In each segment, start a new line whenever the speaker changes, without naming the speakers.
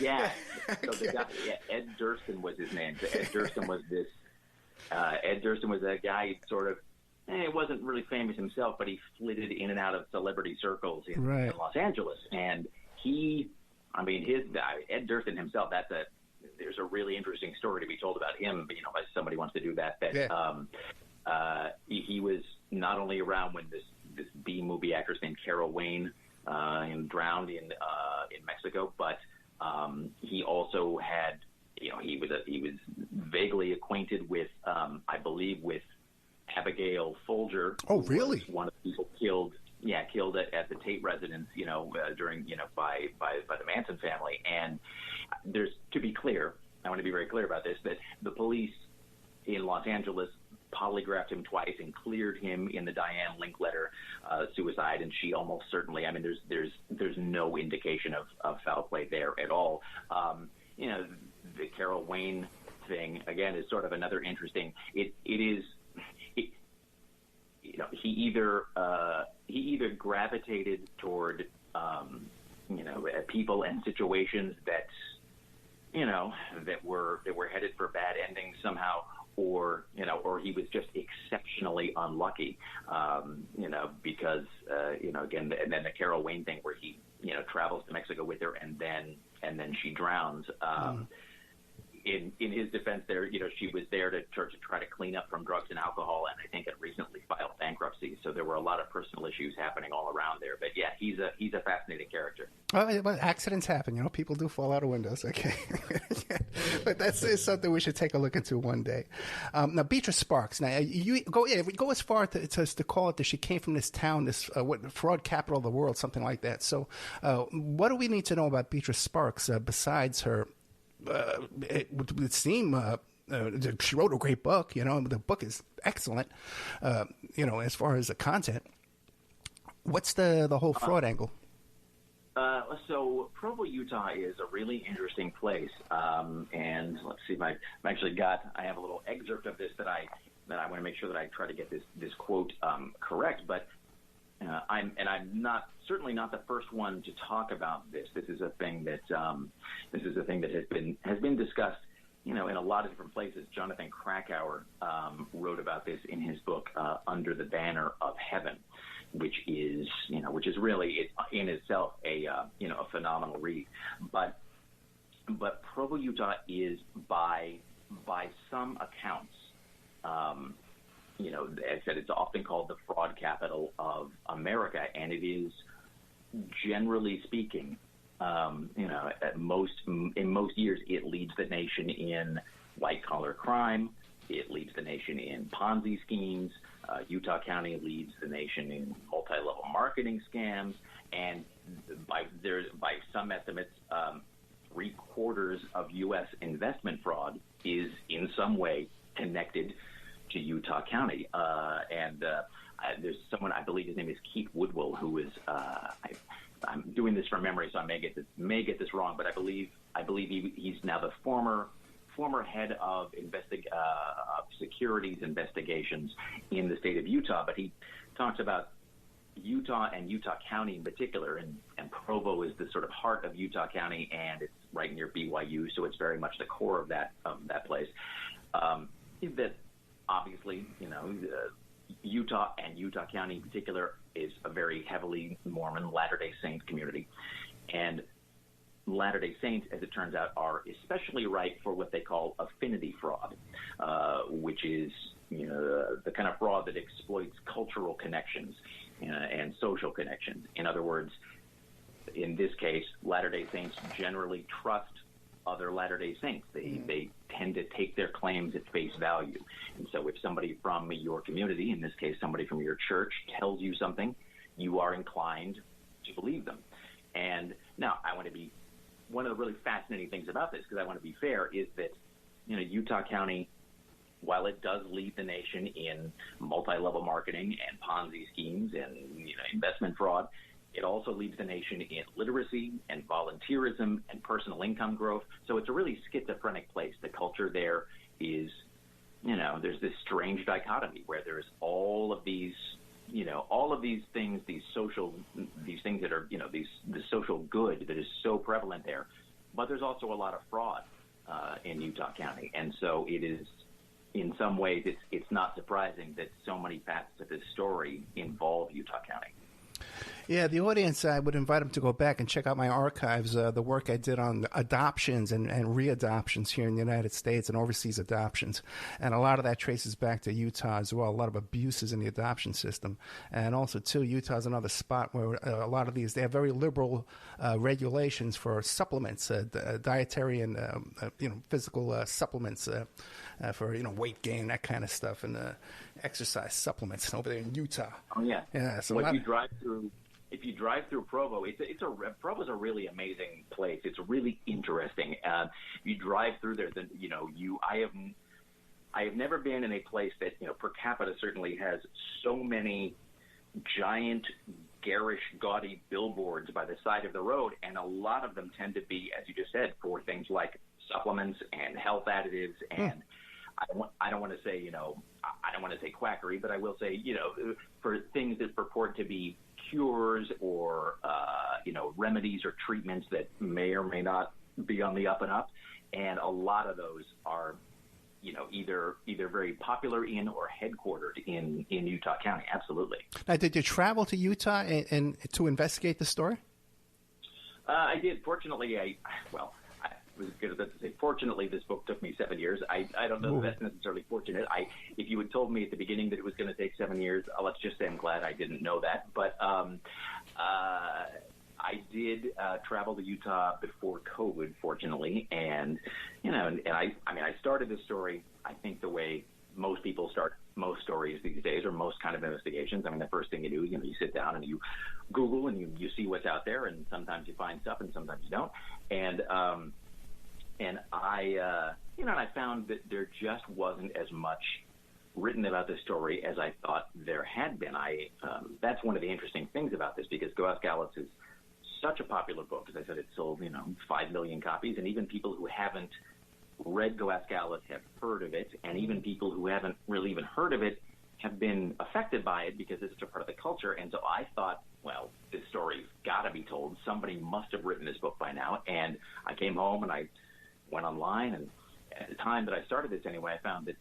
Yeah. So the guy, Ed Durston was his name. So Ed Durston was this. Ed Durston was a guy sort of. He wasn't really famous himself, but he flitted in and out of celebrity circles in Los Angeles. And Ed Durston himself. There's a really interesting story to be told about him. But, if somebody wants to do that. He was not only around when this B movie actress named Carol Wayne drowned in Mexico, but he also had, he was vaguely acquainted with, I believe, with Abigail Folger.
Oh, really?
One of the people killed at the Tate residence, during, by the Manson family. And to be clear, I want to be very clear about this, that the police in Los Angeles polygraphed him twice and cleared him in the Diane Linkletter suicide, and she almost certainly. There's no indication of foul play there at all. The Carol Wayne thing again is sort of another interesting. He either gravitated toward people and situations that were headed for bad endings somehow, or he was just exceptionally unlucky, because again, and then the Carol Wayne thing where he travels to Mexico with her and then she drowns. In his defense, there, she was there to try to clean up from drugs and alcohol, and I think had recently filed bankruptcy. So there were a lot of personal issues happening all around there. But yeah, he's a fascinating character.
Well, accidents happen. People do fall out of windows. Okay, but that's something we should take a look into one day. Now, Beatrice Sparks. Now, you go as far to call it that she came from this town, this fraud capital of the world, something like that. So, what do we need to know about Beatrice Sparks besides her? It would seem she wrote a great book. The book is excellent. As far as the content, what's the whole fraud angle?
So Provo, Utah is a really interesting place. And let's see if I have a little excerpt of this that I want to make sure that I try to get this quote correct. But I'm certainly not the first one to talk about this. This is a thing that has been discussed, in a lot of different places. Jonathan Krakauer wrote about this in his book Under the Banner of Heaven, which is really in itself a phenomenal read. But Provo, Utah is by some accounts. As I said, it's often called the fraud capital of America, and it is, generally speaking, in most years, it leads the nation in white-collar crime. It leads the nation in Ponzi schemes. Utah County leads the nation in multi-level marketing scams, and by some estimates, 3/4 of U.S. investment fraud is in some way connected to Utah County. There's someone, I believe his name is Keith Woodwell, who is I'm doing this from memory, so I may get this wrong, but I believe he's now the former head of securities investigations in the state of Utah. But he talks about Utah and Utah County in particular, and Provo is the sort of heart of Utah County, and it's right near BYU, so it's very much the core of that place. That obviously, Utah and Utah County in particular is a very heavily Mormon Latter-day Saint community. And Latter-day Saints, as it turns out, are especially ripe for what they call affinity fraud, which is the kind of fraud that exploits cultural connections and social connections. In other words, in this case, Latter-day Saints generally trust other Latter-day Saints. They tend to take their claims at face value. And so if somebody from your community, in this case somebody from your church, tells you something, you are inclined to believe them. And now I want to be, one of the really fascinating things about this, because I want to be fair, is that Utah County, while it does lead the nation in multi-level marketing and Ponzi schemes and investment fraud, it also leads the nation in literacy and volunteerism and personal income growth. So it's a really schizophrenic place. The culture there is, there's this strange dichotomy where there's all of these things, these things that are, the social good that is so prevalent there. but there's also a lot of fraud in Utah County. And so it is, in some ways, it's not surprising that so many facets of this story involve Utah County.
Yeah, the audience, I would invite them to go back and check out my archives, the work I did on adoptions and readoptions here in the United States and overseas adoptions. And a lot of that traces back to Utah as well, a lot of abuses in the adoption system. And also, too, Utah is another spot where a lot of these, they have very liberal regulations for supplements, dietary and physical supplements for weight gain, that kind of stuff, and exercise supplements over there in Utah.
Oh, yeah.
Yeah, so
if you drive through Provo, Provo's a really amazing place. It's really interesting. You drive through there, then I have never been in a place that per capita certainly has so many giant, garish, gaudy billboards by the side of the road, and a lot of them tend to be, as you just said, for things like supplements and health additives and. I don't want to say, I don't want to say quackery, but I will say, for things that purport to be cures or, remedies or treatments that may or may not be on the up and up. And a lot of those are, either very popular in or headquartered in Utah County. Absolutely.
Now, did you travel to Utah and to investigate the story?
I did. Fortunately, I was good to say, fortunately, this book took me 7 years. I don't know if that's necessarily fortunate. If you had told me at the beginning that it was going to take 7 years, let's just say I'm glad I didn't know that. But I did travel to Utah before COVID, fortunately, and I started this story, I think, the way most people start most stories these days, or most kind of investigations. I mean, the first thing you do, you sit down and you Google and you see what's out there, and sometimes you find stuff and sometimes you don't. And I found that there just wasn't as much written about this story as I thought there had been. That's one of the interesting things about this, because Go Ask Alice is such a popular book. As I said, it sold 5 million copies, and even people who haven't read Go Ask Alice have heard of it, and even people who haven't really even heard of it have been affected by it because it's such a part of the culture. And so I thought, well, this story's got to be told. Somebody must have written this book by now. And I came home and I went online, and at the time that I started this anyway, I found that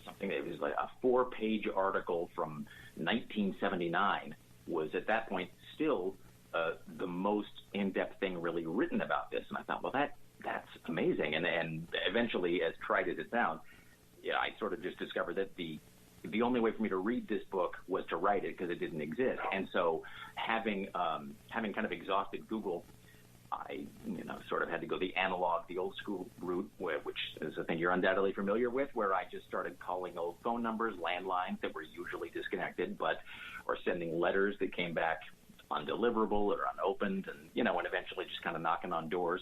something that was like a 4-page article from 1979 was at that point still the most in-depth thing really written about this. And I thought, well, that's amazing. And eventually, as trite as it sounds, I sort of just discovered that the only way for me to read this book was to write it, because it didn't exist. And so having kind of exhausted Google, I sort of had to go the analog, the old school route, which is a thing you're undoubtedly familiar with, where I just started calling old phone numbers, landlines that were usually disconnected, or sending letters that came back undeliverable or unopened, and eventually just kind of knocking on doors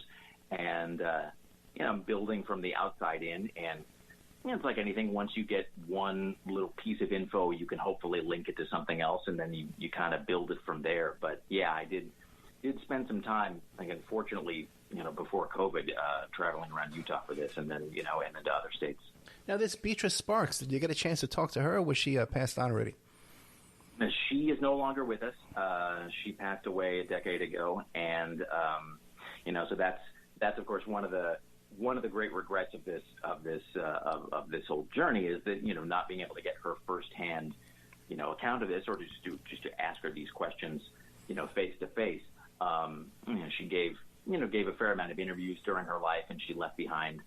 and building from the outside in. And it's like anything. Once you get one little piece of info, you can hopefully link it to something else, and then you kind of build it from there. But yeah, I did spend some time, unfortunately, before COVID, traveling around Utah for this, and then, and into other states.
Now, this Beatrice Sparks, did you get a chance to talk to her, or was she passed on already?
She is no longer with us. She passed away a decade ago, and so that's of course one of the great regrets of this whole journey, is that not being able to get her firsthand account of this, or just to ask her these questions face to face. She gave a fair amount of interviews during her life, and she left behind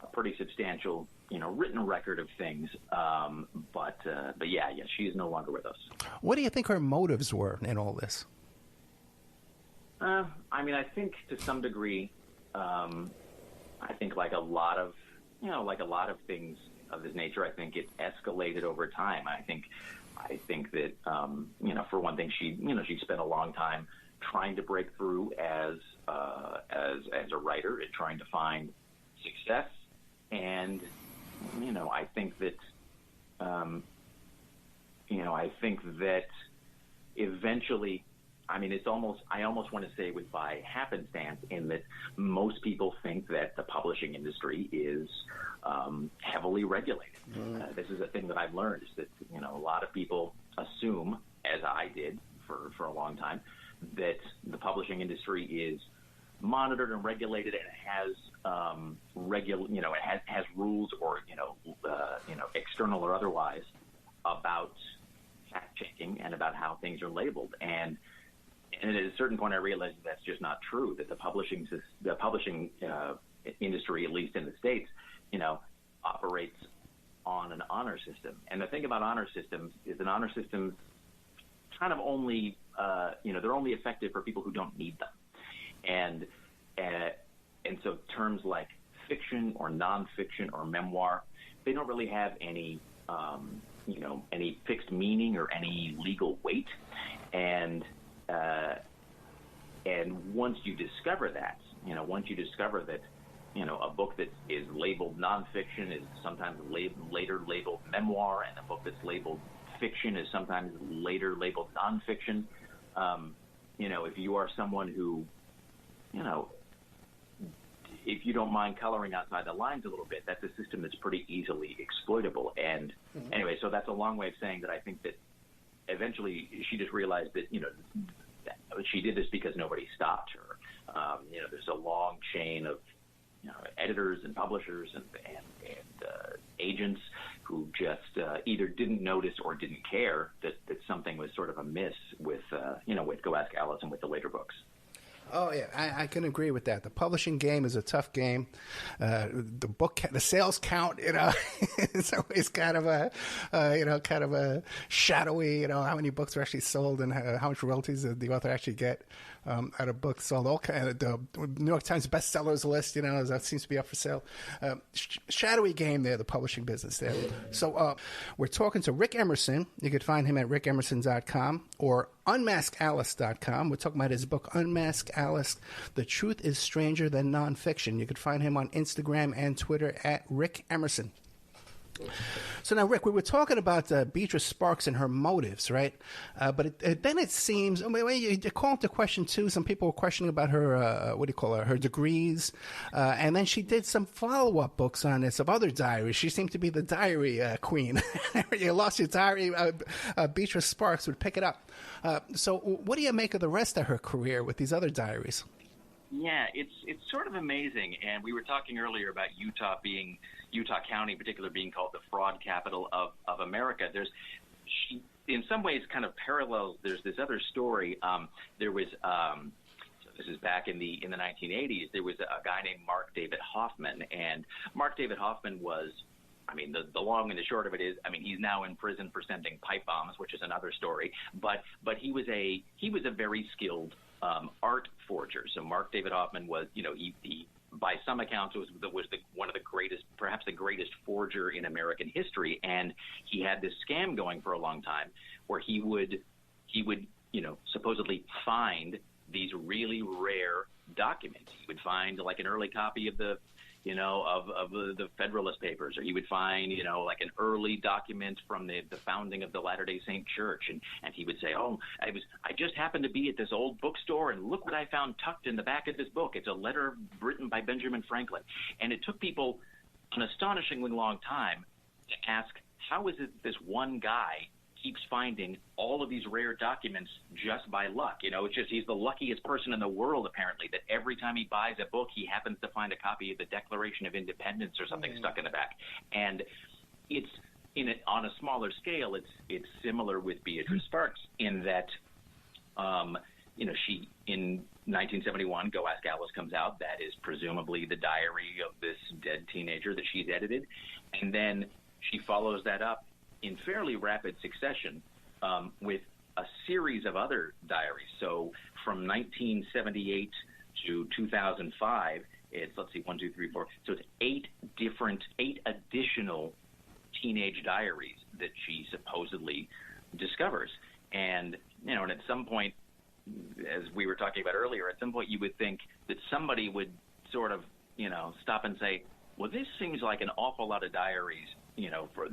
a pretty substantial, written record of things. But yeah, she is no longer with us.
What do you think her motives were in all this?
I think to some degree, I think like a lot of things of this nature, I think it escalated over time. I think that, for one thing, she spent a long time trying to break through as a writer and trying to find success. And, I think that eventually, I almost want to say with by happenstance, in that most people think that the publishing industry is heavily regulated. This is a thing that I've learned, is that, a lot of people assume, as I did for a long time, that the publishing industry is monitored and regulated, and it has it has rules or external or otherwise about fact checking and about how things are labeled. And at a certain point, I realized that's just not true. That the publishing industry, at least in the States, operates on an honor system. And the thing about honor systems is an honor system kind of only they're only effective for people who don't need them. And so terms like fiction or nonfiction or memoir, they don't really have any any fixed meaning or any legal weight. And once you discover that, a book that is labeled nonfiction is sometimes later labeled memoir, and a book that's labeled fiction is sometimes later labeled nonfiction. If you are someone who, if you don't mind coloring outside the lines a little bit, that's a system that's pretty easily exploitable. And anyway, so that's a long way of saying that I think that eventually she just realized that, she did this because nobody stopped her. There's a long chain of editors and publishers and agents who just either didn't notice or didn't care that something was sort of amiss with Go Ask Alice and with the later books.
Oh yeah, I can agree with that. The publishing game is a tough game. The sales count, it's always kind of a shadowy. How many books are actually sold and how much royalties does the author actually get out of books sold. All kind of the New York Times bestsellers list, that seems to be up for sale. Shadowy game there, the publishing business there. So we're talking to Rick Emerson. You could find him at rickemerson.com or unmaskalice.com. We're talking about his book, Unmask Alice, The Truth is Stranger Than Nonfiction. You could find him on Instagram and Twitter at Rick Emerson. So now, Rick, we were talking about Beatrice Sparks and her motives, right? But then it seems, you call into question, too, some people were questioning about her, her degrees. And then she did some follow-up books on this of other diaries. She seemed to be the diary queen. You lost your diary, Beatrice Sparks would pick it up. So what do you make of the rest of her career with these other diaries?
Yeah, it's sort of amazing. And we were talking earlier about Utah County in particular being called the fraud capital of America. She in some ways kind of parallels. There's this other story. There was so this is back in the 1980s. There was a guy named Mark David Hoffman, and Mark David Hoffman was, the long and the short of it is, he's now in prison for sending pipe bombs, which is another story. But he was a very skilled art forger. So Mark David Hoffman was, he by some accounts was one of the greatest, perhaps the greatest forger in American history. And he had this scam going for a long time where he would supposedly find these really rare documents. He would find like an early copy of the Federalist Papers, or he would find, like an early document from the founding of the Latter-day Saint Church. And he would say, I just happened to be at this old bookstore, and look what I found tucked in the back of this book. It's a letter written by Benjamin Franklin. And it took people an astonishingly long time to ask, how is it this one guy keeps finding all of these rare documents just by luck? It's just he's the luckiest person in the world, apparently, that every time he buys a book, he happens to find a copy of the Declaration of Independence or something stuck in the back. And it's on a smaller scale, it's similar with Beatrice Sparks in that, she, in 1971, Go Ask Alice comes out. That is presumably the diary of this dead teenager that she's edited. And then she follows that up in fairly rapid succession with a series of other diaries. So from 1978 to 2005, it's, 1, 2, 3, 4. So it's 8 additional teenage diaries that she supposedly discovers. And, and at some point, as we were talking about earlier, at some point you would think that somebody would sort of, stop and say, well, this seems like an awful lot of diaries, for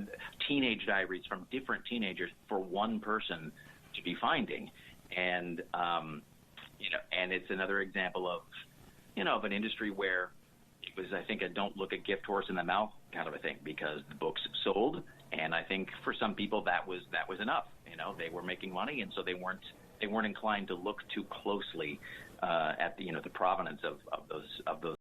teenage diaries from different teenagers for one person to be finding. And, and it's another example of, of an industry where it was, I think, a don't look a gift horse in the mouth kind of a thing, because the books sold. And I think for some people that was enough. They were making money, and so they weren't inclined to look too closely at the provenance of those